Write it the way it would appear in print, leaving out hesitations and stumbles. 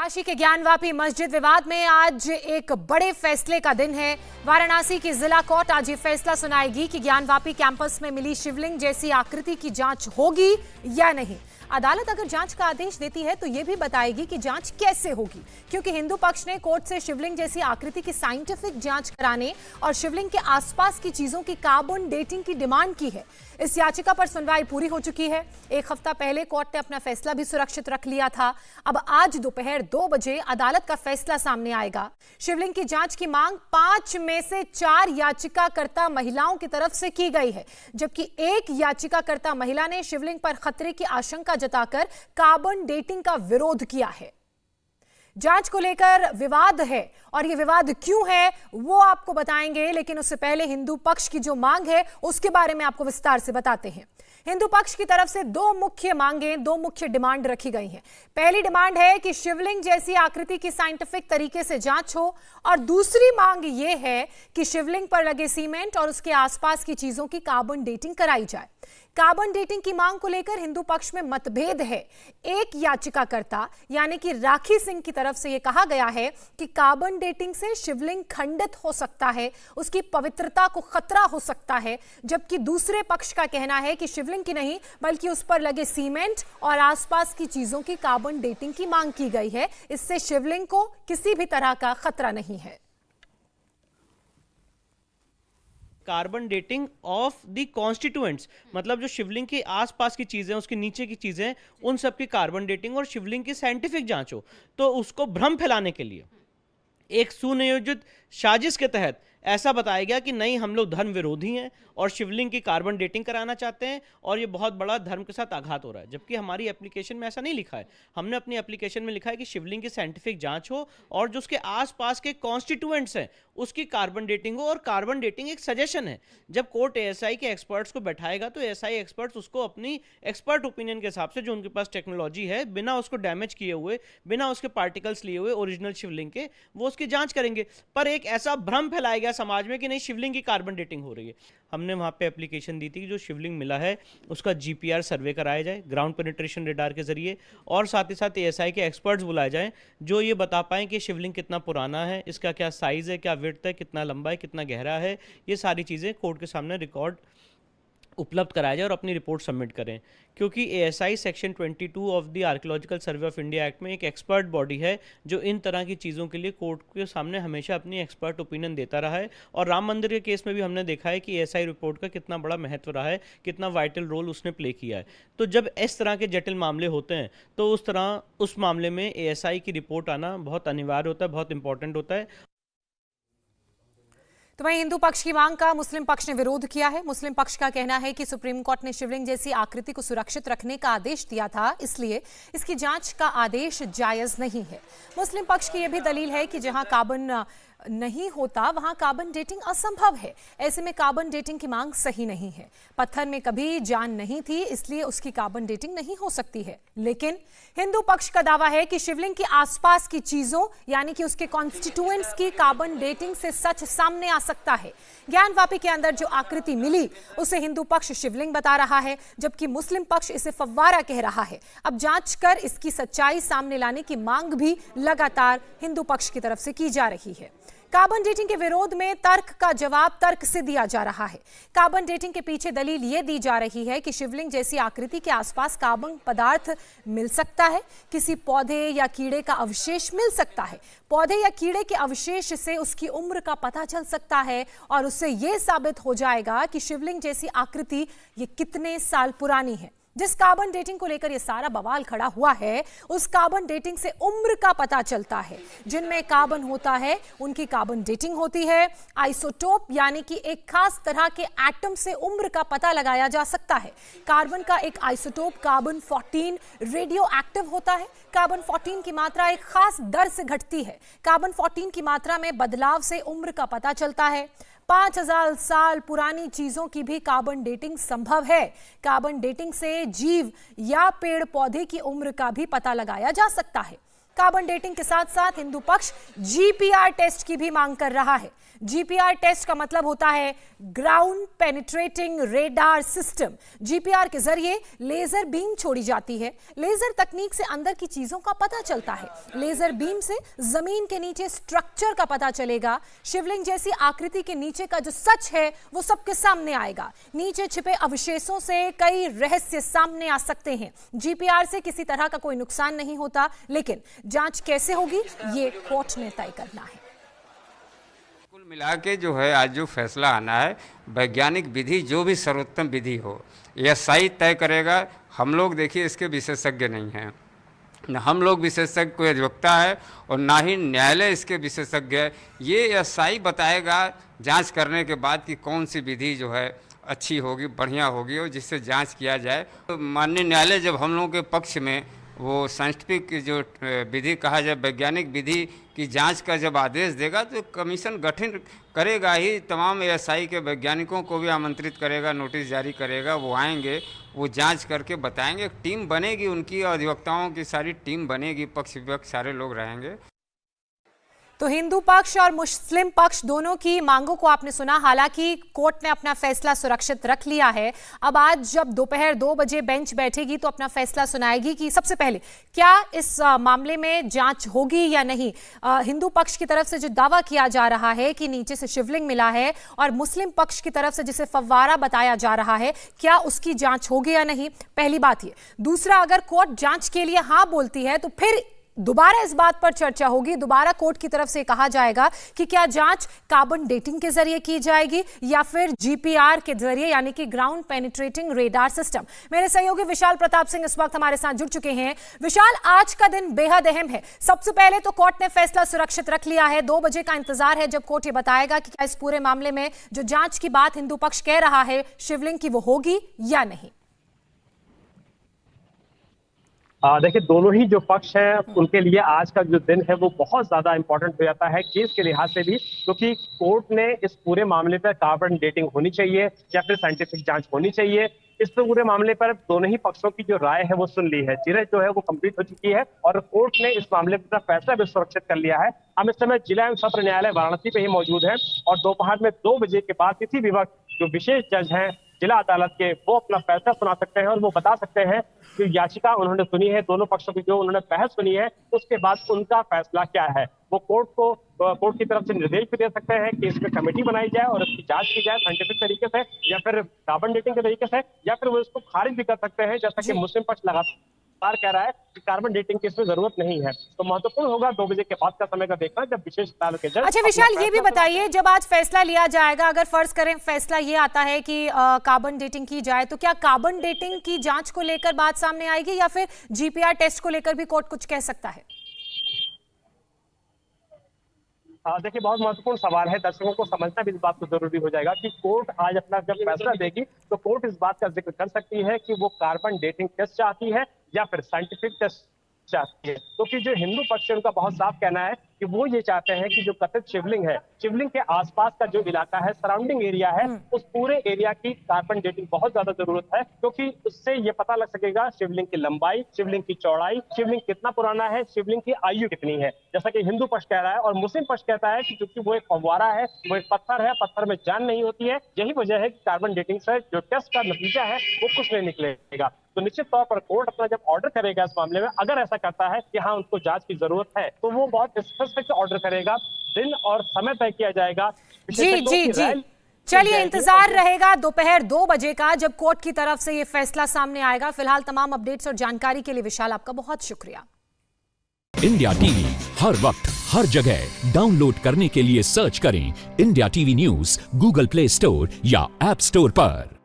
काशी के ज्ञानवापी मस्जिद विवाद में आज एक बड़े फैसले का दिन है। वाराणसी की जिला कोर्ट आज ये फैसला सुनाएगी कि ज्ञानवापी कैंपस में मिली शिवलिंग जैसी आकृति की जांच होगी या नहीं। अदालत अगर जांच का आदेश देती है तो यह भी बताएगी कि जांच कैसे होगी, क्योंकि हिंदू पक्ष ने कोर्ट से शिवलिंग जैसी आकृति की साइंटिफिक जांच कराने और शिवलिंग के आसपास की चीजों की कार्बन डेटिंग की डिमांड की है। इस याचिका पर सुनवाई पूरी हो चुकी है। एक हफ्ता पहले कोर्ट ने अपना फैसला भी सुरक्षित रख लिया था। अब आज दोपहर 2 बजे अदालत का फैसला सामने आएगा। शिवलिंग की जांच की मांग 5 में से 4 याचिकाकर्ता महिलाओं की तरफ से की गई है, जबकि एक याचिकाकर्ता महिला ने शिवलिंग पर खतरे की आशंका जताकर कार्बन डेटिंग का विरोध किया है। जांच को लेकर विवाद है और ये विवाद क्यों है वो आपको बताएंगे, लेकिन उससे पहले हिंदू पक्ष की जो मांग है उसके बारे में आपको विस्तार से बताते हैं। हिंदू पक्ष की तरफ से 2 मुख्य मांगें, 2 मुख्य डिमांड रखी गई हैं। पहली डिमांड है कि शिवलिंग जैसी आकृति की साइंटिफिक तरीके से जांच हो, और दूसरी मांग ये है कि शिवलिंग पर लगे सीमेंट और उसके आसपास की चीजों की कार्बन डेटिंग कराई जाए। कार्बन डेटिंग की मांग को लेकर हिंदू पक्ष में मतभेद है। एक याचिकाकर्ता यानी कि राखी सिंह की तरफ से यह कहा गया है कि कार्बन डेटिंग से शिवलिंग खंडित हो सकता है, उसकी पवित्रता को खतरा हो सकता है, जबकि दूसरे पक्ष का कहना है कि शिवलिंग की नहीं बल्कि उस पर लगे सीमेंट और आसपास की चीजों की कार्बन डेटिंग की मांग की गई है। इससे शिवलिंग को किसी भी तरह का खतरा नहीं है। Carbon dating of the constituents, मतलब जो शिवलिंग के आसपास की चीजें, उसके नीचे की चीजें, उन सब की कार्बन डेटिंग और शिवलिंग की साइंटिफिक जांच हो। तो उसको भ्रम फैलाने के लिए एक सुनियोजित साजिश के तहत ऐसा बताया गया कि नहीं, हम लोग धर्म विरोधी हैं और शिवलिंग की कार्बन डेटिंग कराना चाहते हैं और ये बहुत बड़ा धर्म के साथ आघात हो रहा है। जबकि हमारी एप्लीकेशन में ऐसा नहीं लिखा है। हमने अपनी एप्लीकेशन में लिखा है कि शिवलिंग की साइंटिफिक जांच हो और जो उसके आसपास के कॉन्स्टिट्यूएंट्स हैं उसकी कार्बन डेटिंग हो। और कार्बन डेटिंग एक सजेशन है। जब कोर्ट एएसआई के एक्सपर्ट्स को बैठाएगा तो एएसआई एक्सपर्ट्स उसको अपनी एक्सपर्ट ओपिनियन के हिसाब से, जो उनके पास टेक्नोलॉजी है, बिना उसको डैमेज किए हुए, बिना उसके पार्टिकल्स लिए हुए ओरिजिनल शिवलिंग के, वो उसकी जांच करेंगे। पर एक ऐसा भ्रम फैलाया गया समाज में कि नहीं, शिवलिंग की कार्बन डेटिंग हो रही है। हमने वहां पे एप्लीकेशन दी थी कि जो शिवलिंग मिला है उसका जीपीआर सर्वे कराया जाए ग्राउंड पेनिट्रेशन रेडार के जरिए, और साथ ही साथ एएसआई के एक्सपर्ट्स बुलाए जाएं जो ये बता पाएं कि शिवलिंग कितना पुराना है, इसका क्या साइज है, क्या विड्थ है, कितना लंबा है, कितना गहरा है। ये सारी चीज़ें कोर्ट के सामने रिकॉर्ड उपलब्ध कराया जाए और अपनी रिपोर्ट सबमिट करें। क्योंकि ASI section 22 of the archaeological survey of India act में एक एक्सपर्ट बॉडी है जो इन तरह की चीज़ों के लिए कोर्ट के सामने हमेशा अपनी एक्सपर्ट ओपिनियन देता रहा है। और राम मंदिर के केस में भी हमने देखा है कि एएसआई रिपोर्ट का कितना बड़ा महत्व रहा है, कितना वाइटल रोल उसने प्ले किया है। तो जब इस तरह के जटिल मामले होते हैं तो उस मामले में एएसआई की रिपोर्ट आना बहुत अनिवार्य होता है, बहुत इंपॉर्टेंट होता है। तो वहीं हिंदू पक्ष की मांग का मुस्लिम पक्ष ने विरोध किया है। मुस्लिम पक्ष का कहना है कि सुप्रीम कोर्ट ने शिवलिंग जैसी आकृति को सुरक्षित रखने का आदेश दिया था, इसलिए इसकी जांच का आदेश जायज नहीं है। मुस्लिम पक्ष की यह भी दलील है कि जहां कार्बन नहीं होता वहां कार्बन डेटिंग असंभव है। ऐसे में कार्बन डेटिंग की मांग सही नहीं है। पत्थर में कभी जान नहीं थी, इसलिए उसकी कार्बन डेटिंग नहीं हो सकती है। लेकिन हिंदू पक्ष का दावा है कि शिवलिंग के आसपास की चीजों यानी कि उसके कॉन्स्टिट्यूएंट्स की कार्बन डेटिंग से सच सामने आ सकता है। ज्ञानवापी के अंदर जो आकृति मिली उसे हिंदू पक्ष शिवलिंग बता रहा है, जबकि मुस्लिम पक्ष इसे फव्वारा कह रहा है। अब जांच कर इसकी सच्चाई सामने लाने की मांग भी लगातार हिंदू पक्ष की तरफ से की जा रही है। कार्बन डेटिंग के विरोध में तर्क का जवाब तर्क से दिया जा रहा है। कार्बन डेटिंग के पीछे दलील यह दी जा रही है कि शिवलिंग जैसी आकृति के आसपास कार्बन पदार्थ मिल सकता है, किसी पौधे या कीड़े का अवशेष मिल सकता है। पौधे या कीड़े के अवशेष से उसकी उम्र का पता चल सकता है और उससे यह साबित हो जाएगा कि शिवलिंग जैसी आकृति ये कितने साल पुरानी है। जिस कार्बन डेटिंग को लेकर ये सारा बवाल खड़ा हुआ है, उस कार्बन डेटिंग से उम्र का पता चलता है। जिनमें कार्बन होता है उनकी कार्बन डेटिंग होती है। आइसोटोप यानी कि एक खास तरह के एटम से उम्र का पता लगाया जा सकता है। कार्बन का एक आइसोटोप कार्बन 14 रेडियो एक्टिव होता है। कार्बन 14 की मात्रा एक खास दर से घटती है। कार्बन 14 की मात्रा में बदलाव से उम्र का पता चलता है। 5000 साल पुरानी चीजों की भी कार्बन डेटिंग संभव है। कार्बन डेटिंग से जीव या पेड़ पौधे की उम्र का भी पता लगाया जा सकता है। कार्बन डेटिंग के साथ साथ हिंदू पक्ष जीपीआर टेस्ट की भी मांग कर रहा है। जीपीआर टेस्ट का मतलब होता है ground penetrating radar system. GPR के जरिए लेजर बीम छोड़ी जाती है। लेजर तकनीक से अंदर की चीजों का पता चलता है। लेजर बीम से जमीन के नीचे स्ट्रक्चर का पता चलेगा। शिवलिंग जैसी आकृति के नीचे का जो सच है वो सबके सामने आएगा। नीचे छिपे अवशेषों से कई रहस्य सामने आ सकते हैं। जीपीआर से किसी तरह का कोई नुकसान नहीं होता, लेकिन जांच कैसे होगी ये कोर्ट ने तय करना है। कुल मिला के जो है आज जो फैसला आना है, वैज्ञानिक विधि जो भी सर्वोत्तम विधि हो यह सही तय करेगा। हम लोग देखिए इसके विशेषज्ञ नहीं हैं, न हम लोग विशेषज्ञ कोई अधिवक्ता है और ना ही न्यायालय इसके विशेषज्ञ है। ये एसआई बताएगा जांच करने के बाद कि कौन सी विधि जो है अच्छी होगी, बढ़िया होगी और जिससे जांच किया जाए। तो माननीय न्यायालय जब हम लोगों के पक्ष में वो साइंटिफिक जो विधि कहा जाए, वैज्ञानिक विधि की जांच का जब आदेश देगा तो कमीशन गठन करेगा ही। तमाम एएसआई के वैज्ञानिकों को भी आमंत्रित करेगा, नोटिस जारी करेगा, वो आएंगे, वो जांच करके बताएंगे। टीम बनेगी उनकी, अधिवक्ताओं की सारी टीम बनेगी, पक्ष विपक्ष सारे लोग रहेंगे। तो हिंदू पक्ष और मुस्लिम पक्ष दोनों की मांगों को आपने सुना। हालांकि कोर्ट ने अपना फैसला सुरक्षित रख लिया है। अब आज जब दोपहर 2 बजे बेंच बैठेगी तो अपना फैसला सुनाएगी कि सबसे पहले क्या इस मामले में जांच होगी या नहीं। हिंदू पक्ष की तरफ से जो दावा किया जा रहा है कि नीचे से शिवलिंग मिला है, और मुस्लिम पक्ष की तरफ से जिसे फव्वारा बताया जा रहा है, क्या उसकी जांच होगी या नहीं, पहली बात ये। दूसरा, अगर कोर्ट जांच के लिए हाँ बोलती है तो फिर दोबारा इस बात पर चर्चा होगी। दोबारा कोर्ट की तरफ से कहा जाएगा कि क्या जांच कार्बन डेटिंग के जरिए की जाएगी या फिर जीपीआर के जरिए, यानी कि ग्राउंड पेनिट्रेटिंग रेडार सिस्टम। मेरे सहयोगी विशाल प्रताप सिंह इस वक्त हमारे साथ जुड़ चुके हैं। विशाल, आज का दिन बेहद अहम है। सबसे पहले तो कोर्ट ने फैसला सुरक्षित रख लिया है। 2 बजे का इंतजार है जब कोर्ट ये बताएगा कि क्या इस पूरे मामले में जो जांच की बात हिंदू पक्ष कह रहा है शिवलिंग की, वो होगी या नहीं। देखिए, दोनों ही जो पक्ष हैं उनके लिए आज का जो दिन है वो बहुत ज्यादा इंपॉर्टेंट हो जाता है केस के लिहाज से भी, क्योंकि कोर्ट ने इस पूरे मामले पर कार्बन डेटिंग होनी चाहिए या फिर साइंटिफिक जांच होनी चाहिए। इस पूरे मामले पर दोनों ही पक्षों की जो राय है वो सुन ली है। जिरह जो है वो कंप्लीट हो चुकी है और कोर्ट ने इस मामले पर फैसला भी सुरक्षित कर लिया है। हम इस समय जिला एवं सत्र न्यायालय वाराणसी पे ही मौजूद हैं और दोपहर में 2 बजे के बाद किसी भी वक्त जो विशेष जज हैं जिला अदालत के, वो अपना फैसला सुना सकते हैं और वो बता सकते हैं कि याचिका उन्होंने सुनी है, दोनों पक्षों की जो उन्होंने बहस सुनी है, उसके बाद उनका फैसला क्या है। वो कोर्ट की तरफ से निर्देश भी दे सकते हैं कि इसमें कमेटी बनाई जाए और इसकी जांच की जाए साइंटिफिक तरीके से या फिर कार्बन डेटिंग के तरीके से, या फिर वो इसको खारिज भी कर सकते हैं, जैसा कि मुस्लिम पक्ष लगातार कह रहा है कि कार्बन डेटिंग की इसमें जरूरत नहीं है। तो महत्वपूर्ण होगा 2 बजे के बाद का समय का देखना, जब विशेष अदालत के जज। अच्छा विशाल, ये भी बताइए, जब आज फैसला लिया जाएगा, अगर फर्ज करें फैसला ये आता है कि कार्बन डेटिंग की जाए, तो क्या कार्बन डेटिंग की जांच को लेकर बात सामने आएगी या फिर जीपीआर टेस्ट को लेकर भी कोर्ट कुछ कह सकता है? देखिए, बहुत महत्वपूर्ण सवाल है। दर्शकों को समझना भी इस बात को जरूरी हो जाएगा कि कोर्ट आज अपना जब फैसला देगी तो कोर्ट इस बात का जिक्र कर सकती है कि वो कार्बन डेटिंग टेस्ट चाहती है या फिर साइंटिफिक टेस्ट चाहती है। क्योंकि जो हिंदू पक्ष है उनका बहुत साफ कहना है कि वो ये चाहते हैं कि जो कथित शिवलिंग है, शिवलिंग के आसपास का जो इलाका है, सराउंडिंग एरिया है, उस पूरे एरिया की कार्बन डेटिंग बहुत ज्यादा जरूरत है, क्योंकि उससे ये पता लग सकेगा शिवलिंग की लंबाई, शिवलिंग की चौड़ाई, शिवलिंग कितना पुराना है, शिवलिंग की आयु कितनी है, जैसा कि हिंदू पक्ष कह रहा है। और मुस्लिम पक्ष कहता है कि क्योंकि वो एक फव्वारा है, वो एक पत्थर है, पत्थर में जान नहीं होती है, यही वजह है कि कार्बन डेटिंग से जो टेस्ट का नतीजा है वो कुछ नहीं निकलेगा। तो निश्चित तौर पर कोर्ट अपना जब ऑर्डर करेगा इस मामले में, अगर ऐसा करता है कि हाँ उनको जांच की जरूरत है, तो वो बहुत स्पष्ट ऑर्डर करेगा, दिन और समय तय किया जाएगा। जी। चलिए, इंतजार रहेगा दोपहर 2 बजे का, जब कोर्ट की तरफ से ये फैसला सामने आएगा। फिलहाल तमाम अपडेट्स और जानकारी के लिए विशाल आपका बहुत शुक्रिया। इंडिया टीवी हर वक्त हर जगह डाउनलोड करने के लिए सर्च करें India TV news Google play store या ऐप स्टोर पर।